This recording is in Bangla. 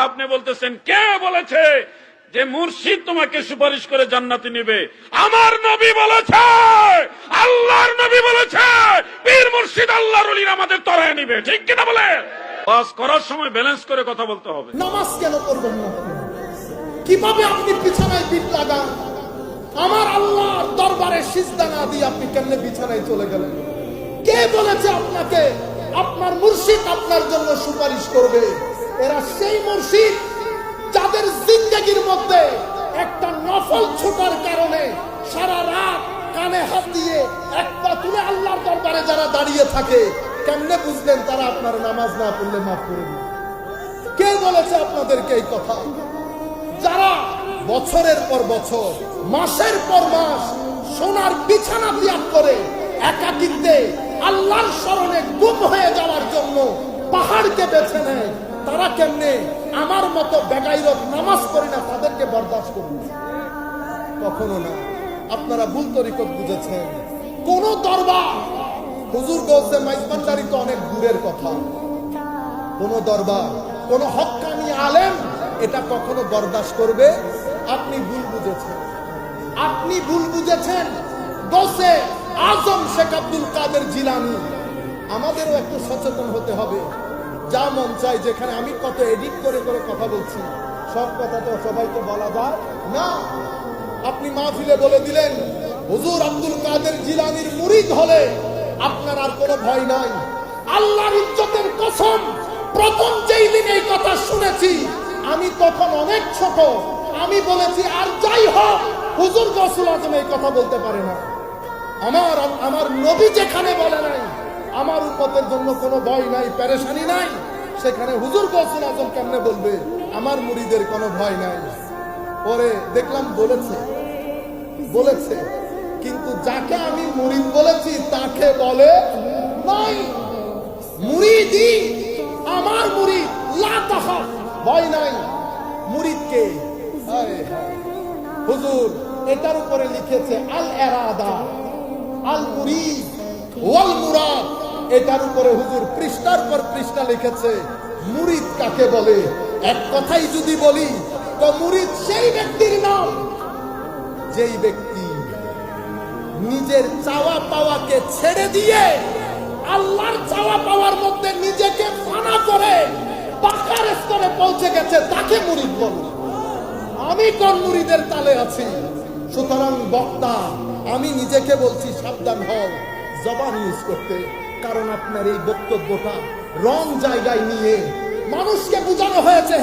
আপনি বলতেছেন কে বলেছে যে মুর্শিদ তোমাকে সুপারিশ করে জান্নাতে নেবে? আমার নবী বলেছে, আল্লাহর নবী বলেছে, পীর মুর্শিদ আল্লাহর ওলিরা আমাদের তরায় নিবে। ঠিক কিনা বলে? ওয়াজ করার সময় ব্যালেন্স করে কথা বলতে হবে। নামাজ কেন করবেন না? কিভাবে আপনি বিছানায় পিঠ লাগান? আমার আল্লাহর দরবারে সিজদা না দিয়ে আপনি কেমনে বিছানায় চলে গেলেন? কে বলেছে আপনাকে আপনার মুর্শিদ আপনার জন্য সুপারিশ করবে? এরা সেই মুর্শিদ যাদের জিন্দেগির মধ্যে একটা নফল ছোটার কারণে সারা রাত কানে হাত দিয়ে এক পা তুলে আল্লাহর দরবারে যারা দাঁড়িয়ে থাকে, কেমনে বুঝলেন তারা আপনার নামাজ না পড়লে মাফ করে দিবে? কে বলেছে আপনাদেরকে এই কথা? যারা বছরের পর বছর, মাসের পর মাস সোনার বিছানা ত্যাগ করে একাকিত্বে আল্লাহর শরণে গুম হয়ে যাওয়ার জন্য পাহাড়কে বেছে নেয়, তারা কেমনে আমার মতো বেগাইরত নামাজ পড়ি না তাদেরকে বরদাস্ত করবে? কখনো না। আপনারা ভুল তরিকত বুঝেছেন। কোন দরবার, হুজুর গৌসে মাইজবান্ডারি তো অনেক দূরের কথা, কোন দরবার, কোন হক্কানি আলেম এটা কখনো বরদাস্ত করবে? আপনি ভুল বুঝেছেন। আপনি ভুল বুঝেছেন। গৌসে আজম শেখ আব্দুল কাদের জিলানী। আমাদেরও একটু সচেতন হতে হবে। যা মন চাই, যেখানে আমি কত এডিট করে করে কথা বলছি, সব কথা তো সবাইকে বলা যায় না। আপনি মাহফিলে বলে দিলেন হুজুর আব্দুল কাদের জিলানীর মুরিদ হলে আপনার আর কোনো ভয় নাই। আল্লাহর ইজ্জতের কসম, প্রথম যেই দিন এই কথা শুনেছি আমি তখন অনেক ছোট। আমি বলেছি আর যাই হোক হুজুর গৌসুল আজম এই কথা বলতে পারে না। আমার নবী যেখানে বলে নাই আমার উম্মতের জন্য কোনো ভয় নাই, পেরেশানি নাই, সেখানে হুজুর গৌসুল আজম কেমনে বলবে আমার মুরিদের কোনো ভয় নাই? পরে দেখলাম বলেছে, কিন্তু যাকে আমি মুরিদ বলেছি তাকে বলে নাই। মুরিদি আমার মুরিদ, লা তাখাফ, ভয় নাই। মুরিদকে হুজুর এটার উপরে লিখেছে আল ইরাদা, আল মুরিদ ওয়াল মুরাদ। এটার উপরে হুজুর পৃষ্ঠার পর পৃষ্ঠা লিখেছে মুরিদ কাকে বলে। এক কথাই যদি বলি তো মুরিদ সেই ব্যক্তির নাম যেই ব্যক্তি নিজের চাওয়া পাওয়াকে ছেড়ে দিয়ে আল্লাহর চাওয়া পাওয়ার মধ্যে নিজেকে ফানা করে পাকার স্তরে পৌঁছে গেছে, তাকে মুরিদ বলে। আমি কোন মুরিদের তালে আছি? সুতরাং বক্তা আমি নিজেকে বলছি সাবধান হও জবান ইউজ করতে, কারণ আপনার এই বক্তব্যটা রং জায়গায় নিয়ে মানুষকে বোঝানো হয়েছে